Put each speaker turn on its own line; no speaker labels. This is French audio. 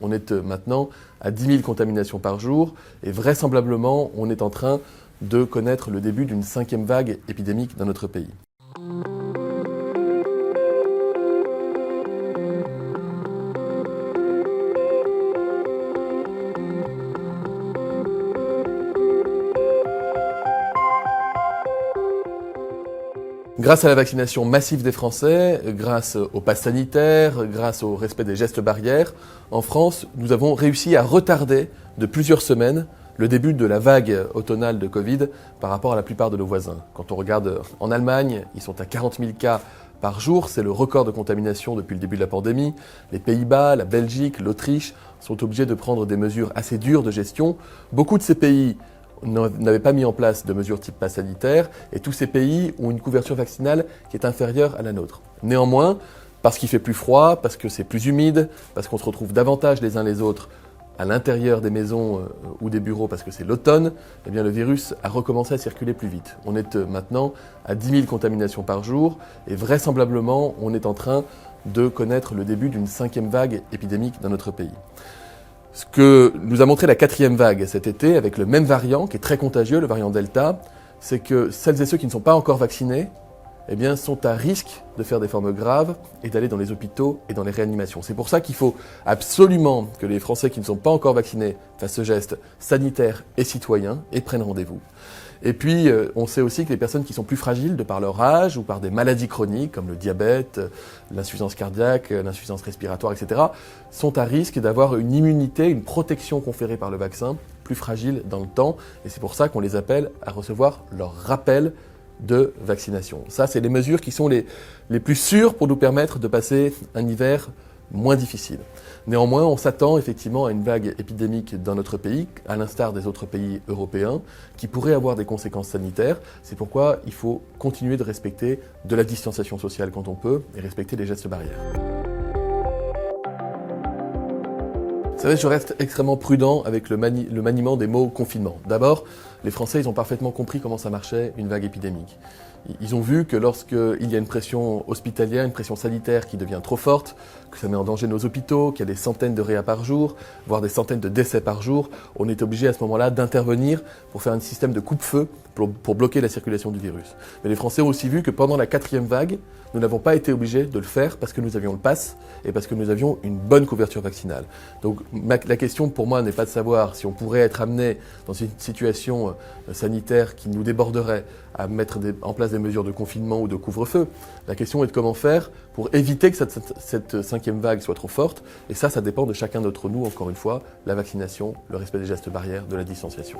On est maintenant à 10 000 contaminations par jour et vraisemblablement, on est en train de connaître le début d'une 5e vague épidémique dans notre pays. Grâce à la vaccination massive des Français, grâce au pass sanitaire, grâce au respect des gestes barrières, en France, nous avons réussi à retarder de plusieurs semaines le début de la vague automnale de Covid par rapport à la plupart de nos voisins. Quand on regarde en Allemagne, ils sont à 40 000 cas par jour, c'est le record de contamination depuis le début de la pandémie. Les Pays-Bas, la Belgique, l'Autriche sont obligés de prendre des mesures assez dures de gestion. Beaucoup de ces pays n'avaient pas mis en place de mesures type pass sanitaire et tous ces pays ont une couverture vaccinale qui est inférieure à la nôtre. Néanmoins, parce qu'il fait plus froid, parce que c'est plus humide, parce qu'on se retrouve davantage les uns les autres à l'intérieur des maisons ou des bureaux parce que c'est l'automne, eh bien le virus a recommencé à circuler plus vite. On est maintenant à 10 000 contaminations par jour et vraisemblablement on est en train de connaître le début d'une 5e vague épidémique dans notre pays. Ce que nous a montré la 4e vague cet été avec le même variant qui est très contagieux, le variant Delta, c'est que celles et ceux qui ne sont pas encore vaccinés eh bien, sont à risque de faire des formes graves et d'aller dans les hôpitaux et dans les réanimations. C'est pour ça qu'il faut absolument que les Français qui ne sont pas encore vaccinés fassent ce geste sanitaire et citoyen et prennent rendez-vous. Et puis, on sait aussi que les personnes qui sont plus fragiles de par leur âge ou par des maladies chroniques comme le diabète, l'insuffisance cardiaque, l'insuffisance respiratoire, etc., sont à risque d'avoir une immunité, une protection conférée par le vaccin plus fragile dans le temps. Et c'est pour ça qu'on les appelle à recevoir leur rappel de vaccination. Ça, c'est les mesures qui sont les plus sûres pour nous permettre de passer un hiver moins difficile. Néanmoins, on s'attend effectivement à une vague épidémique dans notre pays, à l'instar des autres pays européens, qui pourrait avoir des conséquences sanitaires. C'est pourquoi il faut continuer de respecter de la distanciation sociale quand on peut et respecter les gestes barrières. Vous savez, je reste extrêmement prudent avec le maniement des mots confinement. D'abord, les Français, ils ont parfaitement compris comment ça marchait une vague épidémique. Ils ont vu que lorsqu'il y a une pression hospitalière, une pression sanitaire qui devient trop forte, que ça met en danger nos hôpitaux, qu'il y a des centaines de réas par jour, voire des centaines de décès par jour, on est obligé à ce moment-là d'intervenir pour faire un système de coupe-feu pour bloquer la circulation du virus. Mais les Français ont aussi vu que pendant la 4e vague, nous n'avons pas été obligés de le faire parce que nous avions le pass et parce que nous avions une bonne couverture vaccinale. Donc la question pour moi n'est pas de savoir si on pourrait être amené dans une situation sanitaire qui nous déborderait à mettre en place des mesures de confinement ou de couvre-feu. La question est de comment faire pour éviter que cette 5e vague soit trop forte. Et ça dépend de chacun d'entre nous, encore une fois, la vaccination, le respect des gestes barrières, de la distanciation.